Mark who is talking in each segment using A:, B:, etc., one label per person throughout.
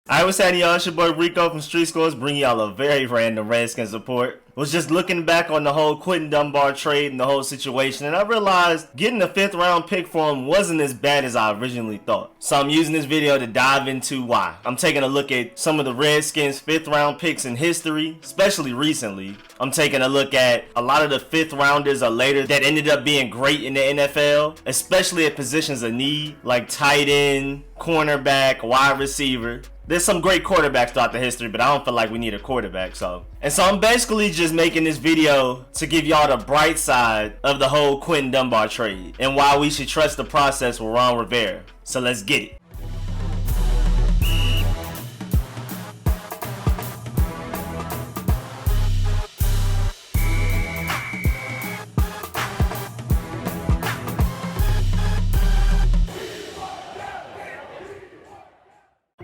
A: I was happening, y'all? It's your boy Rico from RicoScores, bringing y'all a very random Redskins report. Was just looking back on the whole Quinton Dunbar trade and the whole situation, and I realized getting a 5th round pick for him wasn't as bad as I originally thought. So I'm using this video to dive into why. I'm taking a look at some of the Redskins 5th round picks in history, especially recently. I'm taking a look at a lot of the 5th rounders or later that ended up being great in the NFL, especially at positions of need like tight end, cornerback, wide receiver. There's some great quarterbacks throughout the history, but I don't feel like we need a quarterback. So I'm basically just making this video to give y'all the bright side of the whole Quinton Dunbar trade and why we should trust the process with Ron Rivera. So let's get it.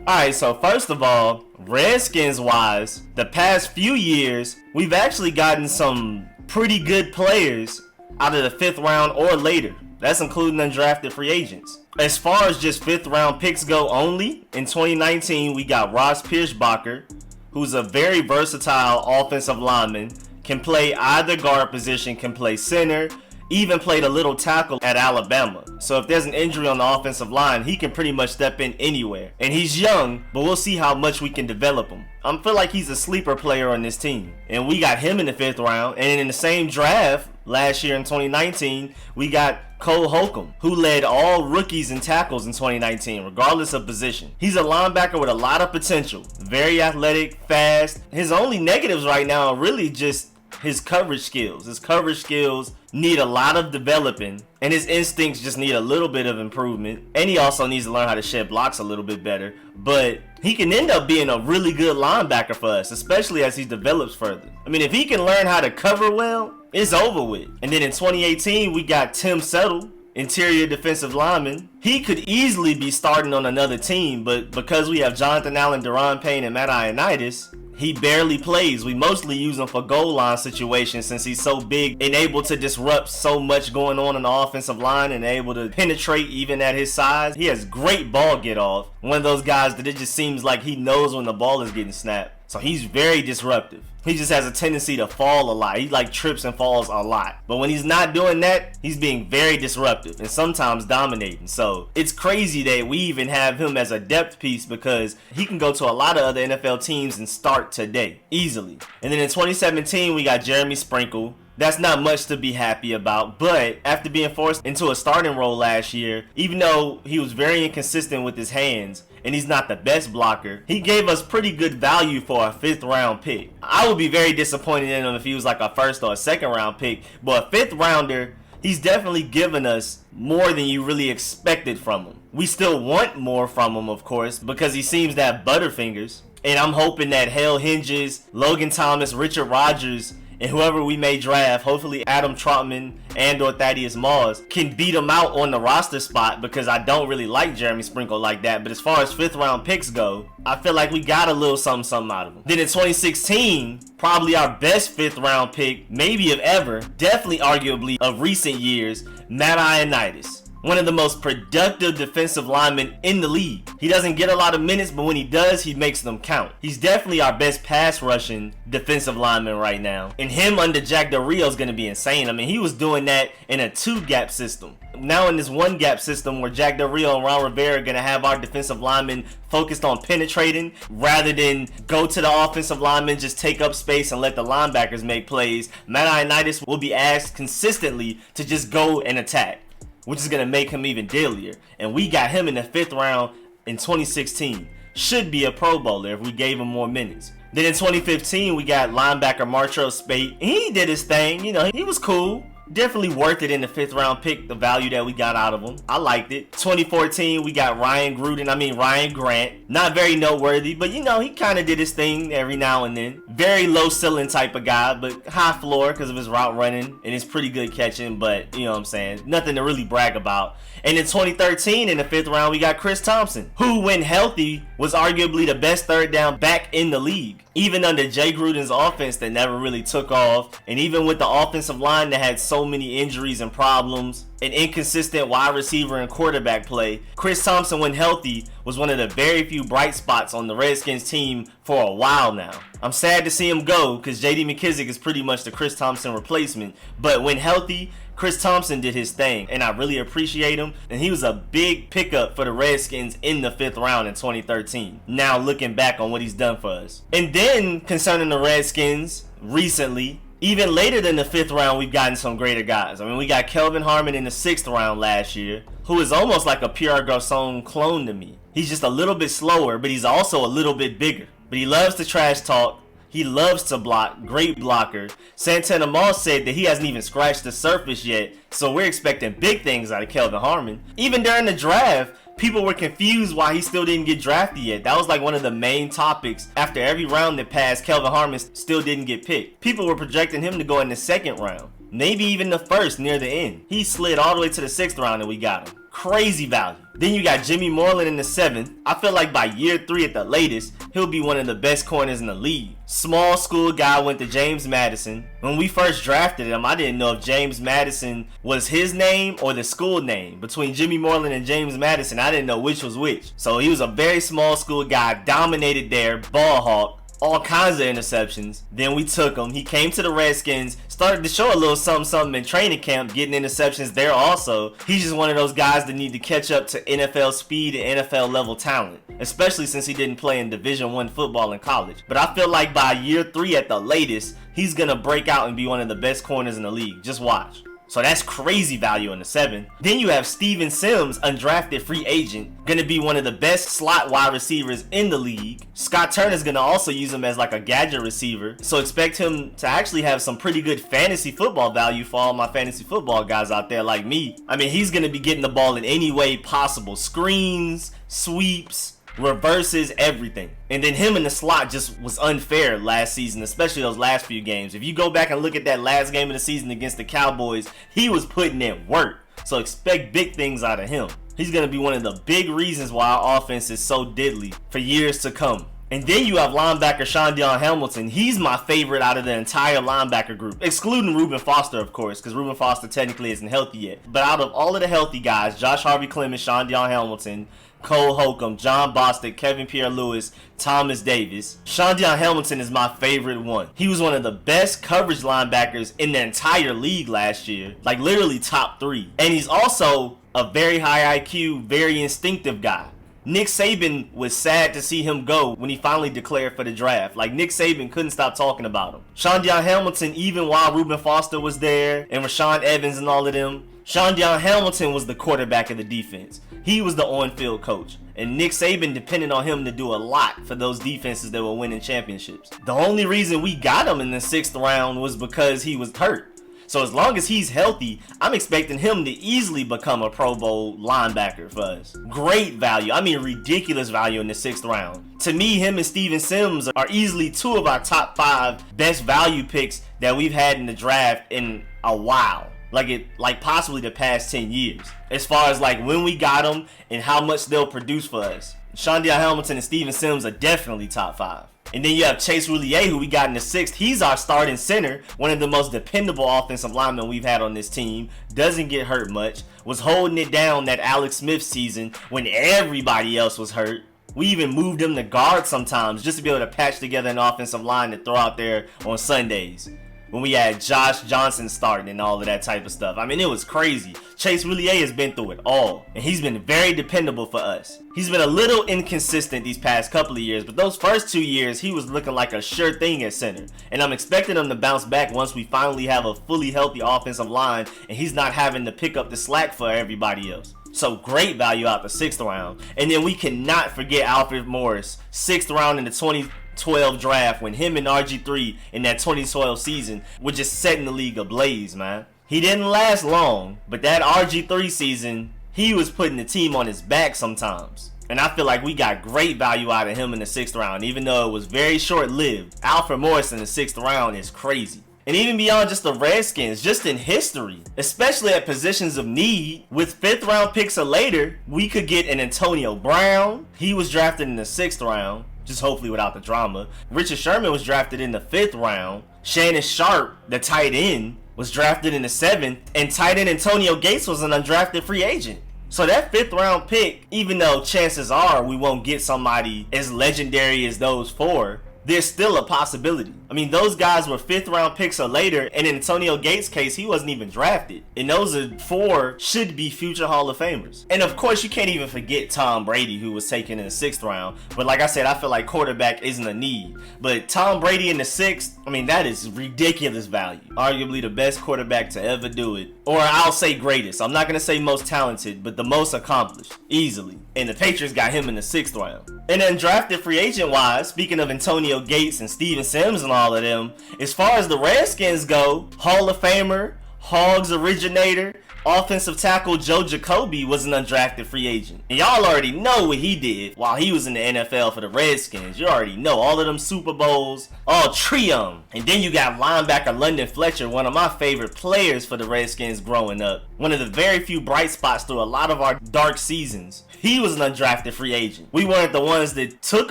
A: Alright, so first of all, Redskins wise, the past few years, we've actually gotten some pretty good players out of the 5th round or later. That's including undrafted free agents. As far as just 5th round picks go only, in 2019 we got Ross Pierschbacher, who's a very versatile offensive lineman, can play either guard position, can play center, even played a little tackle at Alabama. So if there's an injury on the offensive line, he can pretty much step in anywhere. And he's young, but we'll see how much we can develop him. I feel like he's a sleeper player on this team. And we got him in the 5th round. And in the same draft last year in 2019, we got Cole Holcomb, who led all rookies in tackles in 2019, regardless of position. He's a linebacker with a lot of potential. Very athletic, fast. His only negatives right now are really just his coverage skills. His coverage skills need a lot of developing, and his instincts just need a little bit of improvement. And he also needs to learn how to shed blocks a little bit better. But he can end up being a really good linebacker for us, especially as he develops further. I mean, if he can learn how to cover well, it's over with. And then in 2018, we got Tim Settle, interior defensive lineman. He could easily be starting on another team, but because we have Jonathan Allen, Daron Payne, and Matt Ioannidis, he barely plays. We mostly use him for goal line situations since he's so big and able to disrupt so much going on in the offensive line and able to penetrate even at his size. He has great ball get off. One of those guys that it just seems like he knows when the ball is getting snapped. So he's very disruptive. He just has a tendency to fall a lot. He like trips and falls a lot. But when he's not doing that, he's being very disruptive and sometimes dominating. So it's crazy that we even have him as a depth piece because he can go to a lot of other NFL teams and start today easily. And then in 2017, we got Jeremy Sprinkle. That's not much to be happy about, but after being forced into a starting role last year, even though he was very inconsistent with his hands and he's not the best blocker, he gave us pretty good value for a 5th round pick. I would be very disappointed in him if he was like a 1st or a 2nd round pick, but a 5th rounder, he's definitely given us more than you really expected from him. We still want more from him, of course, because he seems to have butterfingers, and I'm hoping that Hale Hinges, Logan Thomas, Richard Rodgers, and whoever we may draft, hopefully Adam Trautman and or Thaddeus Moss, can beat him out on the roster spot because I don't really like Jeremy Sprinkle like that. But as far as 5th round picks go, I feel like we got a little something out of him. Then in 2016, probably our best 5th round pick, maybe of ever, definitely arguably of recent years, Matt Ioannidis. One of the most productive defensive linemen in the league. He doesn't get a lot of minutes, but when he does, he makes them count. He's definitely our best pass rushing defensive lineman right now. And him under Jack Del Rio is going to be insane. I mean, he was doing that in a 2-gap system. Now in this 1-gap system where Jack Del Rio and Ron Rivera are going to have our defensive linemen focused on penetrating rather than go to the offensive linemen, just take up space and let the linebackers make plays. Matt Ioannidis will be asked consistently to just go and attack, which is going to make him even deadlier. And we got him in the 5th round in 2016. Should be a Pro Bowler if we gave him more minutes. Then in 2015, we got linebacker Martrell Spate. He did his thing. You know, he was cool. Definitely worth it in the 5th round pick, the value that we got out of him. I liked it. 2014, we got Ryan Grant. Not very noteworthy, but you know, he kind of did his thing every now and then. Very low ceiling type of guy, but high floor because of his route running and his pretty good catching, but you know what I'm saying, nothing to really brag about. And in 2013, in the 5th round, we got Chris Thompson, who, when healthy, was arguably the best third down back in the league. Even under Jay Gruden's offense that never really took off, and even with the offensive line that had so many injuries and problems, an inconsistent wide receiver and quarterback play, Chris Thompson, when healthy, was one of the very few bright spots on the Redskins team for a while now. I'm sad to see him go because J.D. McKissic is pretty much the Chris Thompson replacement, but when healthy, Chris Thompson did his thing, and I really appreciate him, and he was a big pickup for the Redskins in the 5th round in 2013. Now looking back on what he's done for us. And then, concerning the Redskins, recently, even later than the 5th round, we've gotten some greater guys. I mean, we got Kelvin Harmon in the 6th round last year, who is almost like a Pierre Garçon clone to me. He's just a little bit slower, but he's also a little bit bigger. But he loves to trash talk. He loves to block, great blocker. Santana Moss said that he hasn't even scratched the surface yet, so we're expecting big things out of Kelvin Harmon. Even during the draft, people were confused why he still didn't get drafted yet. That was like one of the main topics. After every round that passed, Kelvin Harmon still didn't get picked. People were projecting him to go in the 2nd round, maybe even the 1st near the end. He slid all the way to the 6th round and we got him. Crazy value. Then you got Jimmy Moreland in the 7th. I feel like by year 3 at the latest, he'll be one of the best corners in the league. Small school guy, went to James Madison. When we first drafted him, I didn't know if James Madison was his name or the school name. Between Jimmy Moreland and James Madison, I didn't know which was which. So he was a very small school guy, dominated there, ball hawk, all kinds of interceptions. Then we took him. He came to the Redskins, started to show a little something in training camp, getting interceptions there also. He's just one of those guys that need to catch up to NFL speed and NFL level talent, especially since he didn't play in Division I football in college. But I feel like by year 3 at the latest, he's gonna break out and be one of the best corners in the league. Just watch. So that's crazy value in the 7th. Then you have Steven Sims, undrafted free agent, gonna be one of the best slot wide receivers in the league. Scott Turner's gonna also use him as like a gadget receiver. So expect him to actually have some pretty good fantasy football value for all my fantasy football guys out there like me. I mean, he's gonna be getting the ball in any way possible. Screens, sweeps, reverses, everything. And then him in the slot just was unfair last season, especially those last few games. If you go back and look at that last game of the season against the Cowboys, he was putting in work. So expect big things out of him. He's going to be one of the big reasons why our offense is so deadly for years to come. And then you have linebacker Shondion Hamilton. He's my favorite out of the entire linebacker group, excluding Reuben Foster, of course, because Reuben Foster technically isn't healthy yet. But out of all of the healthy guys, Josh Harvey Clemens, Shondion Hamilton, Cole Holcomb, John Bostic, Kevin Pierre-Louis, Thomas Davis, Shondion Hamilton is my favorite one. He was one of the best coverage linebackers in the entire league last year, like literally top 3. And he's also a very high IQ, very instinctive guy. Nick Saban was sad to see him go when he finally declared for the draft. Like, Nick Saban couldn't stop talking about him. Shondion Hamilton, even while Reuben Foster was there and Rashaan Evans and all of them, Shondion Hamilton was the quarterback of the defense. He was the on-field coach. And Nick Saban depended on him to do a lot for those defenses that were winning championships. The only reason we got him in the 6th round was because he was hurt. So as long as he's healthy, I'm expecting him to easily become a Pro Bowl linebacker for us. Great value. I mean, ridiculous value in the 6th round. To me, him and Steven Sims are easily 2 of our top 5 best value picks that we've had in the draft in a while. Like possibly the past 10 years. As far as like when we got them and how much they'll produce for us. Shondion Hamilton and Steven Sims are definitely top 5. And then you have Chase Roulier, who we got in the 6th. He's our starting center, one of the most dependable offensive linemen we've had on this team. Doesn't get hurt much. Was holding it down that Alex Smith season when everybody else was hurt. We even moved him to guard sometimes just to be able to patch together an offensive line to throw out there on Sundays. When we had Josh Johnson starting and all of that type of stuff. I mean, it was crazy. Chase Roulier has been through it all, and he's been very dependable for us. He's been a little inconsistent these past couple of years, but those first 2 years, he was looking like a sure thing at center. And I'm expecting him to bounce back once we finally have a fully healthy offensive line, and he's not having to pick up the slack for everybody else. So great value out the 6th round. And then we cannot forget Alfred Morris, 6th round in the 2012 draft, when him and RG3 in that 2012 season were just setting the league ablaze, man. He didn't last long, but that RG3 season, he was putting the team on his back sometimes. And I feel like we got great value out of him in the 6th round, even though it was very short-lived. Alfred Morris in the 6th round is crazy. And even beyond just the Redskins, just in history, especially at positions of need, with 5th round picks or later, we could get an Antonio Brown. He was drafted in the 6th round, just hopefully without the drama. Richard Sherman was drafted in the 5th round. Shannon Sharp, the tight end, was drafted in the 7th. And tight end Antonio Gates was an undrafted free agent. So that 5th round pick, even though chances are we won't get somebody as legendary as those 4, there's still a possibility. I mean, those guys were 5th round picks or later, and in Antonio Gates' case, he wasn't even drafted. And those are 4 should be future Hall of Famers. And of course, you can't even forget Tom Brady, who was taken in the 6th round. But like I said, I feel like quarterback isn't a need. But Tom Brady in the 6th, I mean, that is ridiculous value. Arguably the best quarterback to ever do it. Or I'll say greatest. I'm not going to say most talented, but the most accomplished. Easily. And the Patriots got him in the 6th round. And then drafted free agent wise, speaking of Antonio Gates and Steven Sims and all of them, as far as the Redskins go, Hall of Famer, Hogs originator, offensive tackle Joe Jacoby was an undrafted free agent. And y'all already know what he did while he was in the NFL for the Redskins. You already know all of them Super Bowls, all triumph. And then you got linebacker London Fletcher, one of my favorite players for the Redskins growing up. One of the very few bright spots through a lot of our dark seasons. He was an undrafted free agent. We weren't the ones that took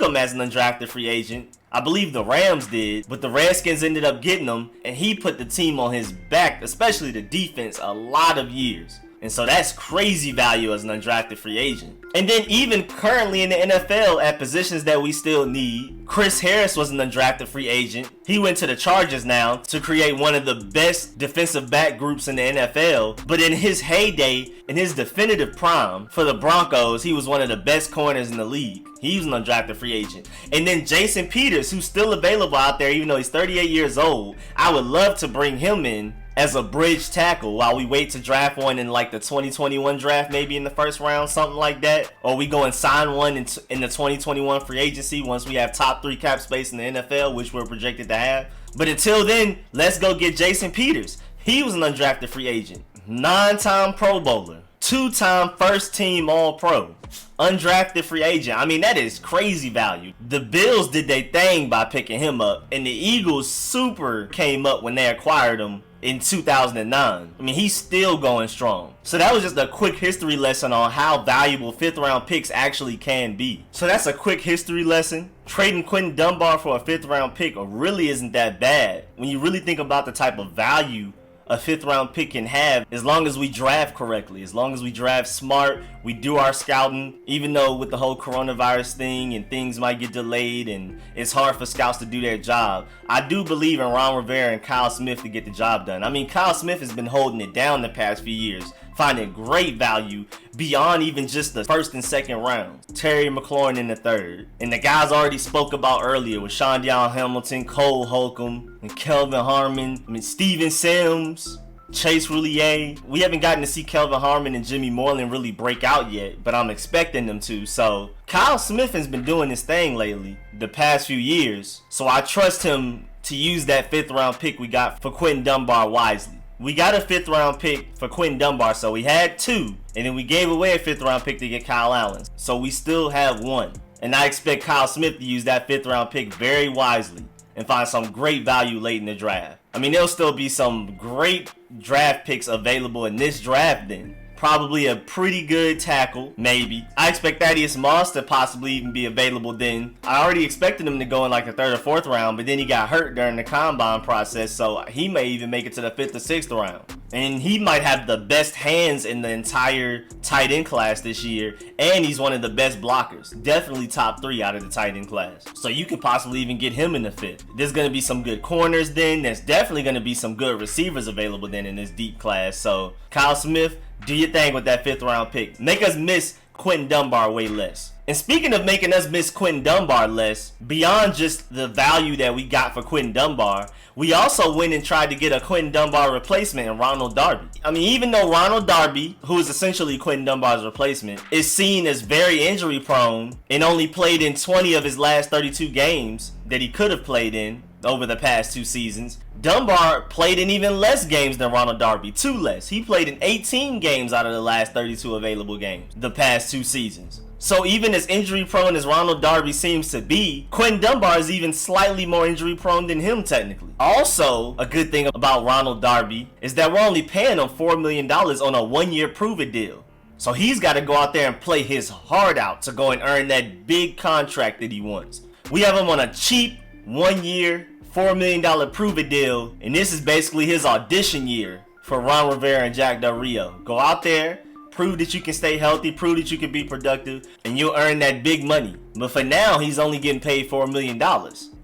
A: him as an undrafted free agent. I believe the Rams did, but the Redskins ended up getting him, and he put the team on his back, especially the defense, a lot of years. And so that's crazy value as an undrafted free agent. And then even currently in the NFL at positions that we still need, Chris Harris was an undrafted free agent. He went to the Chargers now to create one of the best defensive back groups in the NFL. But in his heyday, in his definitive prime for the Broncos, he was one of the best corners in the league. He was an undrafted free agent. And then Jason Peters, who's still available out there even though he's 38 years old, I would love to bring him in as a bridge tackle while we wait to draft one in like the 2021 draft, maybe in the 1st round, something like that. Or we go and sign one in the 2021 free agency once we have top 3 cap space in the NFL, which we're projected to have. But until then, let's go get Jason Peters. He was an undrafted free agent, 9-time Pro Bowler, 2-time first team All-Pro, undrafted free agent. I mean, that is crazy value. The Bills did their thing by picking him up, and the Eagles super came up when they acquired him in 2009. I mean, he's still going strong. So that was just a quick history lesson on how valuable 5th round picks actually can be. So that's a quick history lesson. Trading Quinton Dunbar for a 5th round pick really isn't that bad when you really think about the type of value a 5th round pick can have, as long as we draft correctly, as long as we draft smart, we do our scouting. Even though with the whole coronavirus thing and things might get delayed and it's hard for scouts to do their job, I do believe in Ron Rivera and Kyle Smith to get the job done. I mean, Kyle Smith has been holding it down the past few years, finding great value beyond even just the 1st and 2nd rounds. Terry McLaurin in the 3rd. And the guys already spoke about earlier with Sean Hamilton, Cole Holcomb, and Kelvin Harmon, Steven Sims, Chase Roulier. We haven't gotten to see Kelvin Harmon and Jimmy Moreland really break out yet, but I'm expecting them to. So Kyle Smith has been doing his thing lately, the past few years. So I trust him to use that 5th round pick we got for Quinton Dunbar wisely. We got a 5th round pick for Quinton Dunbar, so we had 2, and then we gave away a 5th round pick to get Kyle Allen. So we still have 1. And I expect Kyle Smith to use that 5th round pick very wisely and find some great value late in the draft. I mean, there'll still be some great draft picks available in this draft then. Probably a pretty good tackle, maybe. I expect Thaddeus Moss to possibly even be available then. I already expected him to go in like the 3rd or 4th round, but then he got hurt during the combine process, so he may even make it to the 5th or 6th round. And he might have the best hands in the entire tight end class this year, and he's one of the best blockers. Definitely top 3 out of the tight end class. So you could possibly even get him in the 5th. There's going to be some good corners then. There's definitely going to be some good receivers available then in this deep class. So Kyle Smith, do your thing with that 5th round pick. Make us miss Quinton Dunbar way less. And speaking of making us miss Quinton Dunbar less, beyond just the value that we got for Quinton Dunbar, we also went and tried to get a Quinton Dunbar replacement in Ronald Darby. I mean, even though Ronald Darby, who is essentially Quinton Dunbar's replacement, is seen as very injury prone and only played in 20 of his last 32 games that he could have played in, over the past 2 seasons. Dunbar played in even less games than Ronald Darby, 2 less. He played in 18 games out of the last 32 available games the past 2 seasons. So even as injury prone as Ronald Darby seems to be, Quinton Dunbar is even slightly more injury prone than him technically. Also, a good thing about Ronald Darby is that we're only paying him $4 million on a 1-year prove-it deal. So he's got to go out there and play his heart out to go and earn that big contract that he wants. We have him on a cheap 1-year, $4 million prove-it deal, and this is basically his audition year for Ron Rivera and Jack Del Rio. Go out there, prove that you can stay healthy, prove that you can be productive, and you'll earn that big money. But for now, he's only getting paid $4 million.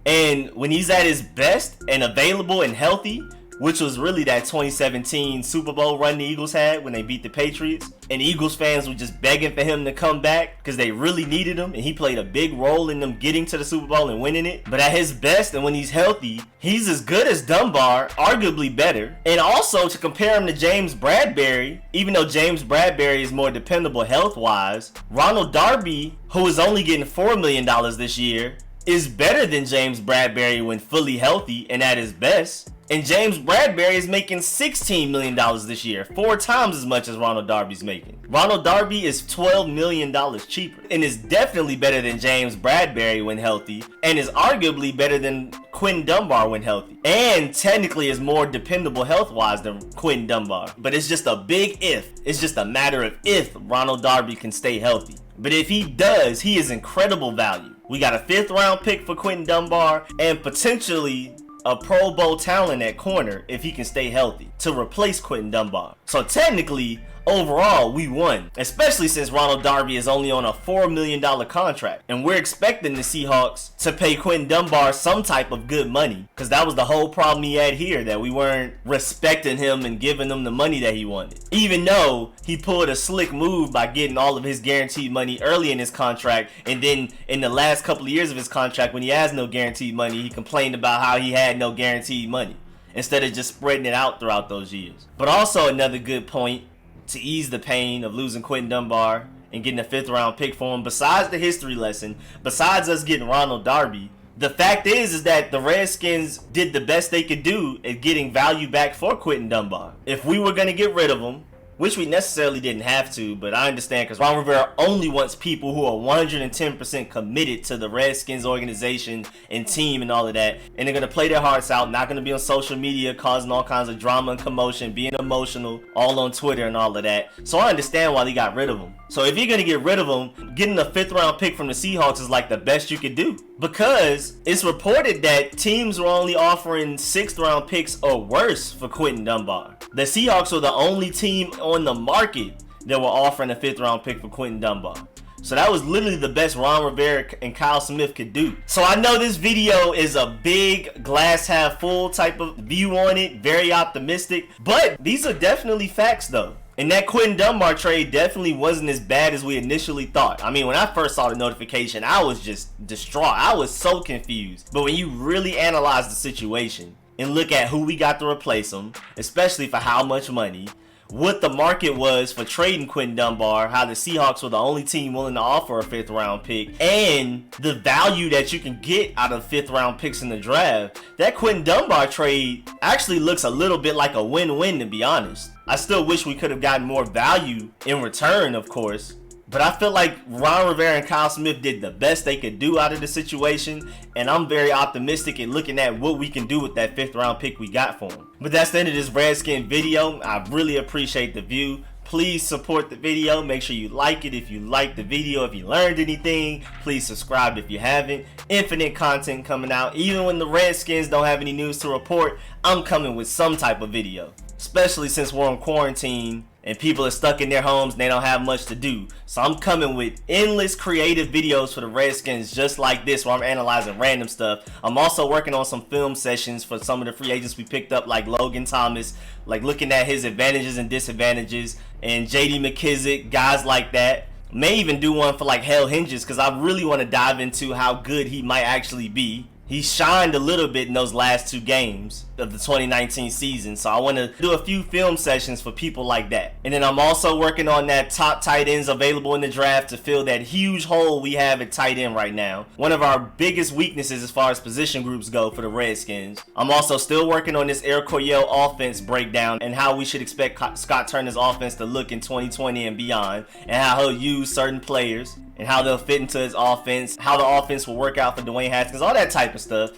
A: And when he's at his best and available and healthy, which was really that 2017 Super Bowl run the Eagles had when they beat the Patriots, and Eagles fans were just begging for him to come back because they really needed him, and he played a big role in them getting to the Super Bowl and winning it. But at his best and when he's healthy, he's as good as Dunbar, arguably better. And also, to compare him to James Bradberry, even though James Bradberry is more dependable health-wise, Ronald Darby, who is only getting $4 million this year, is better than James Bradberry when fully healthy and at his best. And James Bradberry is making $16 million this year, 4 times as much as Ronald Darby's making. Ronald Darby is $12 million cheaper and is definitely better than James Bradberry when healthy, and is arguably better than Quinton Dunbar when healthy, and technically is more dependable health-wise than Quinton Dunbar. But it's just a big if. It's just a matter of if Ronald Darby can stay healthy. But if he does, he is incredible value. We got a 5th round pick for Quinton Dunbar and potentially a Pro Bowl talent at corner if he can stay healthy to replace Quinton Dunbar. So technically, overall, we won, especially since Ronald Darby is only on a $4 million contract, and we're expecting the Seahawks to pay Quinton Dunbar some type of good money, because that was the whole problem he had here, that we weren't respecting him and giving him the money that he wanted. Even though he pulled a slick move by getting all of his guaranteed money early in his contract, and then in the last couple of years of his contract, when he has no guaranteed money, he complained about how he had no guaranteed money, instead of just spreading it out throughout those years. But also another good point, to ease the pain of losing Quinton Dunbar and getting a 5th round pick for him, besides the history lesson, besides us getting Ronald Darby, the fact is that the Redskins did the best they could do at getting value back for Quinton Dunbar. If we were going to get rid of him, which we necessarily didn't have to, but I understand because Ron Rivera only wants people who are 110% committed to the Redskins organization and team and all of that, and they're going to play their hearts out, not going to be on social media causing all kinds of drama and commotion, being emotional, all on Twitter and all of that. So I understand why they got rid of him. So if you're going to get rid of him, getting a 5th round pick from the Seahawks is like the best you could do, because it's reported that teams were only offering 6th round picks or worse for Quinton Dunbar. The Seahawks were the only team on the market that were offering a 5th round pick for Quinton Dunbar. So that was literally the best Ron Rivera and Kyle Smith could do. So I know this video is a big glass half full type of view on it, very optimistic, but these are definitely facts though. And that Quinton Dunbar trade definitely wasn't as bad as we initially thought. I mean, when I first saw the notification, I was just distraught. I was so confused. But when you really analyze the situation and look at who we got to replace him, especially for how much money, what the market was for trading Quinton Dunbar, how the Seahawks were the only team willing to offer a 5th round pick, and the value that you can get out of 5th round picks in the draft, that Quinton Dunbar trade actually looks a little bit like a win-win, to be honest. I still wish we could have gotten more value in return, of course, but I feel like Ron Rivera and Kyle Smith did the best they could do out of the situation, and I'm very optimistic in looking at what we can do with that 5th round pick we got for him. But that's the end of this Redskin video. I really appreciate the view. Please support the video. Make sure you like it if you liked the video. If you learned anything, please subscribe if you haven't. Infinite content coming out. Even when the Redskins don't have any news to report, I'm coming with some type of video. Especially since we're on quarantine and people are stuck in their homes and they don't have much to do. So I'm coming with endless creative videos for the Redskins just like this, where I'm analyzing random stuff. I'm also working on some film sessions for some of the free agents we picked up, like Logan Thomas, like looking at his advantages and disadvantages, and JD McKissick, guys like that. May even do one for like Hale Hinges, because I really want to dive into how good he might actually be. he shined a little bit in those last 2 games of the 2019 season. So I want to do a few film sessions for people like that. And then I'm also working on that top tight ends available in the draft to fill that huge hole we have at tight end right now. One of our biggest weaknesses as far as position groups go for the Redskins. I'm also still working on this Air Coryell offense breakdown and how we should expect Scott Turner's offense to look in 2020 and beyond, and how he'll use certain players and how they'll fit into his offense, how the offense will work out for Dwayne Haskins, all that type of stuff.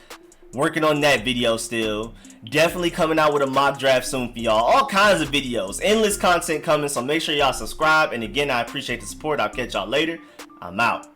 A: Working on that video still. Definitely coming out with a mock draft soon for y'all. All kinds of videos. Endless content coming, so make sure y'all subscribe. And again, I appreciate the support. I'll catch y'all later. I'm out.